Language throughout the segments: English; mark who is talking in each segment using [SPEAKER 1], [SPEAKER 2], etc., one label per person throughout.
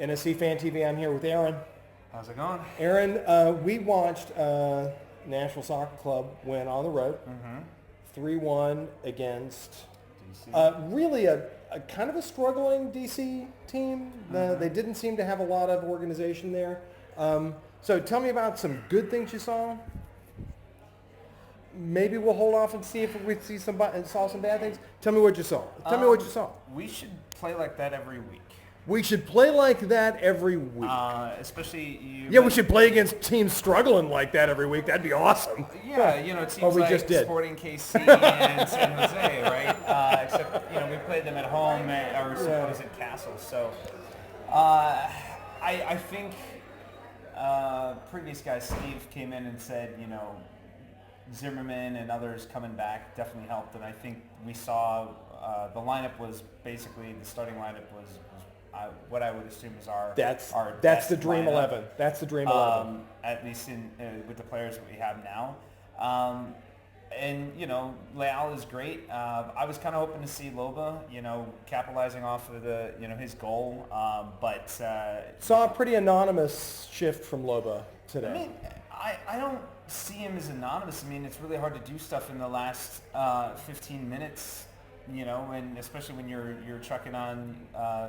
[SPEAKER 1] NSC Fan TV. I'm here with Aaron.
[SPEAKER 2] How's it going?
[SPEAKER 1] Aaron, we watched Nashville Soccer Club win on the road, 3-1 against really a kind of a struggling DC team. They didn't seem to have a lot of organization there. So tell me about some good things you saw. Maybe we'll hold off and see if we saw some bad things. Tell me what you saw. Tell me what you saw.
[SPEAKER 2] We should play like that every week.
[SPEAKER 1] We should play like that every week.
[SPEAKER 2] Especially you.
[SPEAKER 1] Yeah, we should play against teams struggling like that every week. That'd be awesome.
[SPEAKER 2] Yeah, it seems
[SPEAKER 1] we
[SPEAKER 2] like
[SPEAKER 1] just did.
[SPEAKER 2] Sporting KC and San Jose, right? Except, we played them at home or was it Castle. So I think previous guy Steve came in and said, Zimmerman and others coming back definitely helped, and I think we saw the lineup was basically the starting lineup was what I would assume is our
[SPEAKER 1] that's the dream
[SPEAKER 2] lineup.
[SPEAKER 1] 11. That's the dream 11.
[SPEAKER 2] At least with the players that we have now. And Leal is great. I was kind of hoping to see Loba, capitalizing off of the his goal, but
[SPEAKER 1] saw a pretty anonymous shift from Loba today.
[SPEAKER 2] I mean, I don't see him as anonymous. I mean, it's really hard to do stuff in the last 15 minutes, and especially when you're chucking on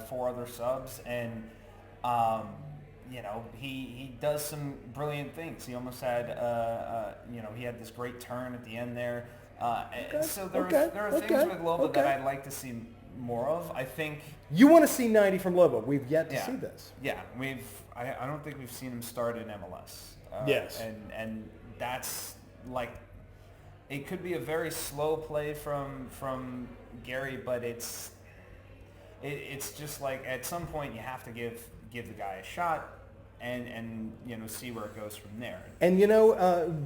[SPEAKER 2] 4 other subs, and he does some brilliant things. He almost had he had this great turn at the end there. So there are things with Loba that I'd like to see more of. I think
[SPEAKER 1] you want to see 90 from Loba. We've yet to see this.
[SPEAKER 2] Yeah, I don't think we've seen him start in MLS.
[SPEAKER 1] Yes,
[SPEAKER 2] and that's like, it could be a very slow play from Gary, but it's just like at some point you have to give the guy a shot and see where it goes from there. And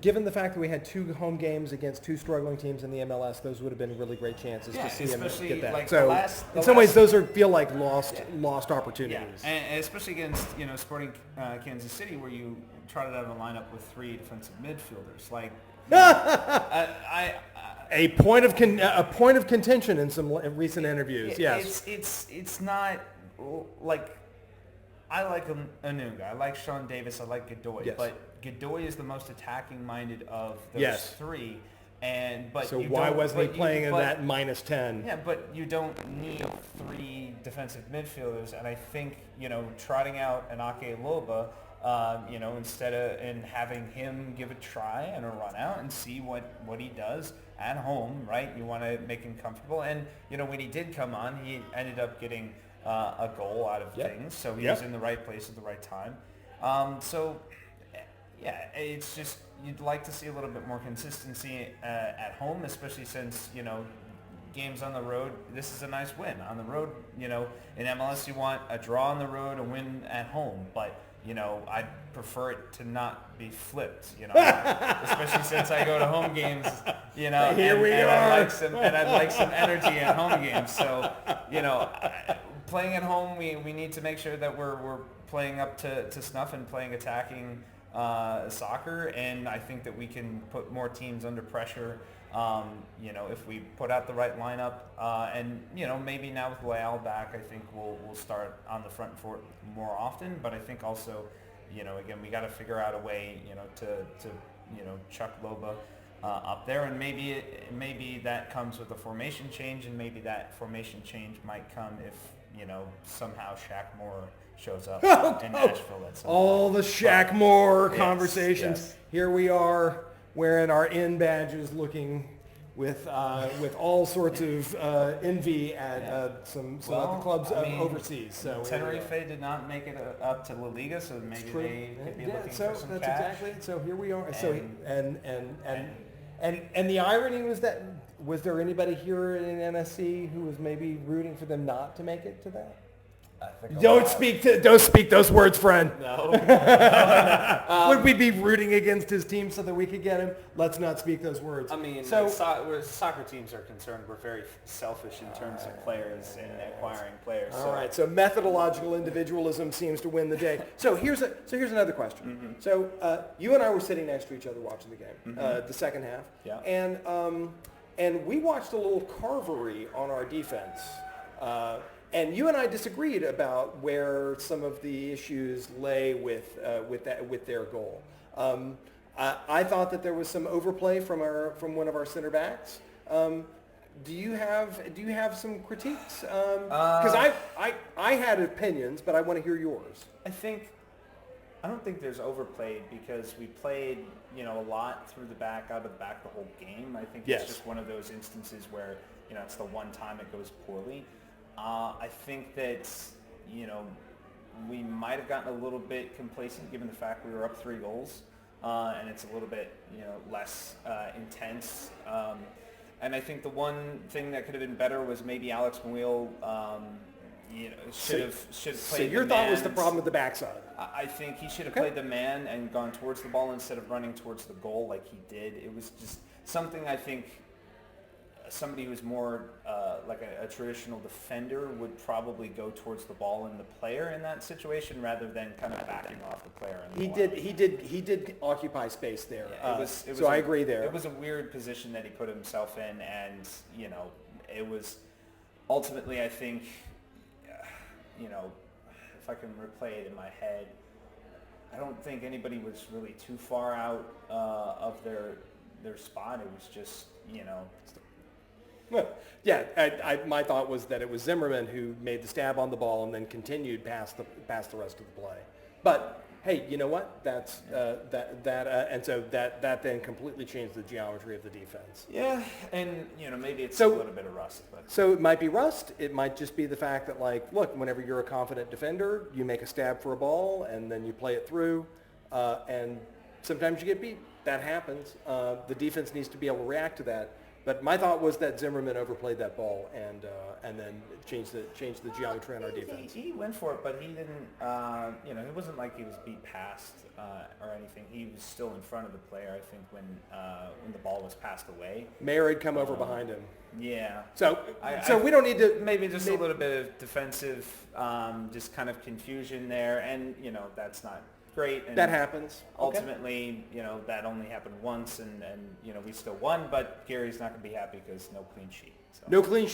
[SPEAKER 1] given the fact that we had 2 home games against 2 struggling teams in the MLS, those would have been really great chances to see him get that.
[SPEAKER 2] Like
[SPEAKER 1] so in some ways, those feel like lost opportunities.
[SPEAKER 2] Yeah, and especially against Sporting Kansas City, where you trotted out a lineup with 3 defensive midfielders. Like
[SPEAKER 1] a point of contention in some recent interviews. Yes,
[SPEAKER 2] it's not like. I like Anunga. I like Sean Davis. I like Godoy.
[SPEAKER 1] Yes.
[SPEAKER 2] But Godoy is the most attacking-minded of those 3.
[SPEAKER 1] So why wasn't he playing in that -10?
[SPEAKER 2] Yeah, but you don't need 3 defensive midfielders. And I think, trotting out an Ake Loba, instead of having him give a try and a run out and see what he does at home, right? You want to make him comfortable. And, when he did come on, he ended up getting a goal out of things, so he was in the right place at the right time. It's just you'd like to see a little bit more consistency at home, especially since games on the road. This is a nice win on the road. In MLS you want a draw on the road, a win at home, but I'd prefer it to not be flipped, especially since I go to home games,
[SPEAKER 1] Here we are.
[SPEAKER 2] I'd like some energy at home games. So, playing at home, we need to make sure that we're playing up to snuff and playing attacking soccer, and I think that we can put more teams under pressure, if we put out the right lineup, and maybe now with Leal back, I think we'll start on the front foot more often. But I think also, again, we got to figure out a way, to chuck Loba up there, and maybe that comes with a formation change, and maybe that formation change might come if somehow Shaq Moore shows up in Nashville at some
[SPEAKER 1] all
[SPEAKER 2] point.
[SPEAKER 1] The Shaq Moore conversations.
[SPEAKER 2] Yes.
[SPEAKER 1] Here we are wearing our N badges, looking with all sorts of envy at some other clubs overseas. So
[SPEAKER 2] Tenerife did not make it up to La Liga, so maybe they could be looking for some
[SPEAKER 1] that's
[SPEAKER 2] cash.
[SPEAKER 1] Exactly it. So here we are. And the irony was that, was there anybody here in NSC who was maybe rooting for them not to make it to that? Don't speak those words, friend.
[SPEAKER 2] No.
[SPEAKER 1] Would we be rooting against his team so that we could get him? Let's not speak those words.
[SPEAKER 3] I mean, where soccer teams are concerned, we're very selfish in terms of players and acquiring players.
[SPEAKER 1] All right. So methodological individualism seems to win the day. So here's another question.
[SPEAKER 2] Mm-hmm.
[SPEAKER 1] So you and I were sitting next to each other watching the game, the second half.
[SPEAKER 2] Yeah.
[SPEAKER 1] And we watched a little carvery on our defense. And you and I disagreed about where some of the issues lay with their goal. I thought that there was some overplay from one of our center backs. Do you have some critiques? Because I had opinions, but I want to hear yours.
[SPEAKER 2] I don't think there's overplayed because we played, a lot through the back, out of the back the whole game. I think it's just one of those instances where, it's the one time it goes poorly. I think that, we might have gotten a little bit complacent given the fact we were up 3 goals, and it's a little bit, less intense. And I think the one thing that could have been better was maybe Alex Muil, should have played.
[SPEAKER 1] So your thought was the problem with the backside.
[SPEAKER 2] I think he should have played the man and gone towards the ball instead of running towards the goal like he did. It was just something I think somebody who's more like a traditional defender would probably go towards the ball and the player in that situation rather than kind of backing off the player.
[SPEAKER 1] He did occupy space there.
[SPEAKER 2] Yeah,
[SPEAKER 1] so I agree there.
[SPEAKER 2] It was a weird position that he put himself in, and it was ultimately, I think, if I can replay it in my head, I don't think anybody was really too far out of their spot. It was just,
[SPEAKER 1] Well, yeah, my thought was that it was Zimmerman who made the stab on the ball and then continued past the rest of the play. But hey, you know what? That's and so that then completely changed the geometry of the defense.
[SPEAKER 2] Yeah, and maybe it's a little bit of rust. But.
[SPEAKER 1] So it might be rust. It might just be the fact that, like, look, whenever you're a confident defender, you make a stab for a ball and then you play it through, and sometimes you get beat. That happens. The defense needs to be able to react to that. But my thought was that Zimmerman overplayed that ball and then changed the geometry on our defense.
[SPEAKER 2] He went for it, but he didn't. It wasn't like he was beat past or anything. He was still in front of the player. I think when the ball was passed away.
[SPEAKER 1] Mayer had come over behind him.
[SPEAKER 2] Yeah.
[SPEAKER 1] So we don't need to
[SPEAKER 2] maybe just a little bit of defensive, just kind of confusion there, and that's not great. And
[SPEAKER 1] that happens.
[SPEAKER 2] Ultimately, that only happened once, and we still won. But Gary's not going to be happy because no clean sheet. So.
[SPEAKER 1] No clean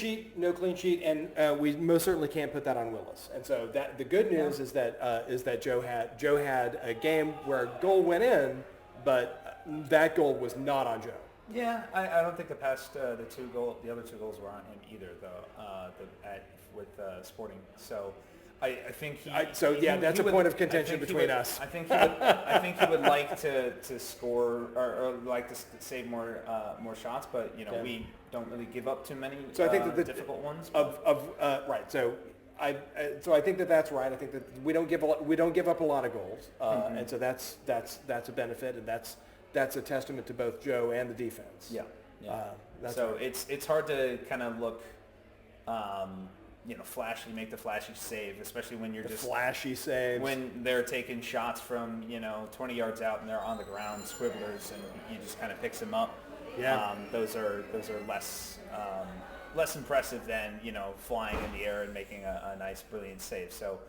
[SPEAKER 1] sheet, and we most certainly can't put that on Willis. And so that the good news is that Joe had a game where a goal went in, but that goal was not on Joe.
[SPEAKER 2] Yeah, I don't think the other 2 goals were on him either, though. With Sporting, so. I think
[SPEAKER 1] that's a point of contention between us.
[SPEAKER 2] I think he would like to score or like to save more shots, but we don't really give up too many
[SPEAKER 1] I think that
[SPEAKER 2] difficult ones.
[SPEAKER 1] Right. So I think that's right. I think that we don't give up a lot of goals, and so that's a benefit, and that's a testament to both Joe and the defense.
[SPEAKER 2] Yeah.
[SPEAKER 1] So
[SPEAKER 2] right. It's hard to kind of look. Flashy, make the flashy save, especially when you're just
[SPEAKER 1] flashy saves.
[SPEAKER 2] When they're taking shots from 20 yards out and they're on the ground, scribblers, and you just kind of picks them up.
[SPEAKER 1] Yeah.
[SPEAKER 2] Those are less impressive than flying in the air and making a nice, brilliant save. So.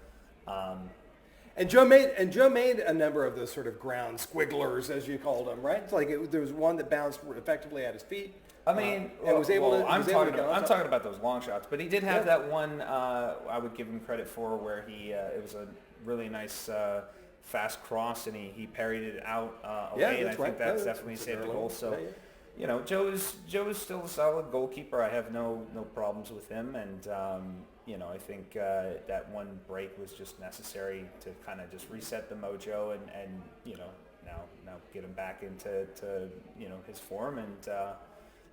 [SPEAKER 1] And Joe made a number of those sort of ground squigglers, as you called them, right? It's like there was one that bounced effectively at his feet.
[SPEAKER 2] I mean, I'm talking about those long shots, but he did have that one. I would give him credit for where it was a really nice fast cross, and he parried it out away, and I think that's definitely saved the goal. So, Joe is still a solid goalkeeper. I have no problems with him, and I think that one break was just necessary to kind of just reset the mojo and now get him back into his form, and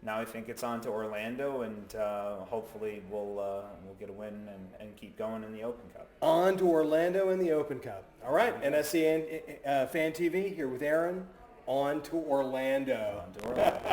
[SPEAKER 2] now I think it's on to Orlando, and hopefully we'll get a win and keep going in the Open Cup.
[SPEAKER 1] On to Orlando in the Open Cup. All right, NSC and Fan TV here with Aaron. On to Orlando.
[SPEAKER 2] On to Orlando.